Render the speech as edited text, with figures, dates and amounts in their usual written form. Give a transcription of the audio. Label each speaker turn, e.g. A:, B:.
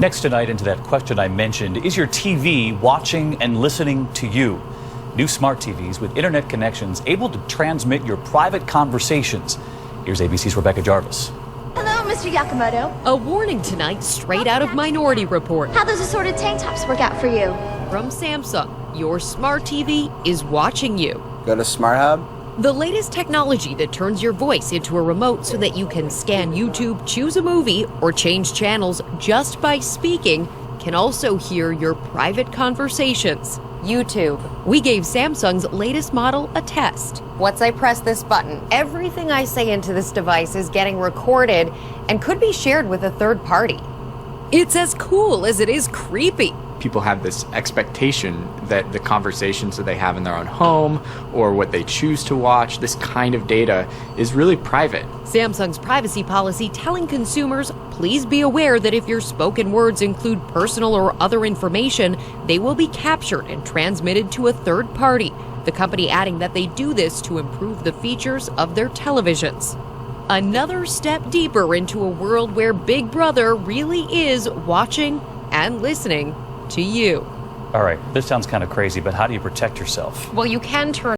A: Next tonight, into that question I mentioned, is your TV watching and listening to you? New smart TVs with internet connections able to transmit your private conversations. Here's ABC's Rebecca Jarvis.
B: Hello, Mr. Yakamoto.
C: A warning tonight straight out of Minority Report.
B: How those assorted tank tops work out for you?
C: From Samsung, your smart TV is watching you.
D: Go to Smart Hub.
C: The latest technology that turns your voice into a remote so that you can scan YouTube, choose a movie, or change channels just by speaking can also hear your private conversations.
E: YouTube.
C: We gave Samsung's latest model a test.
E: Once I press this button, everything I say into this device is getting recorded and could be shared with a third party.
C: It's as cool as it is creepy.
F: People have this expectation that the conversations that they have in their own home or what they choose to watch, this kind of data is really private.
C: Samsung's privacy policy telling consumers, please be aware that if your spoken words include personal or other information, they will be captured and transmitted to a third party. The company adding that they do this to improve the features of their televisions. Another step deeper into a world where Big Brother really is watching and listening to you.
A: All right, this sounds kind of crazy, but how do you protect yourself?
E: Well, you can turn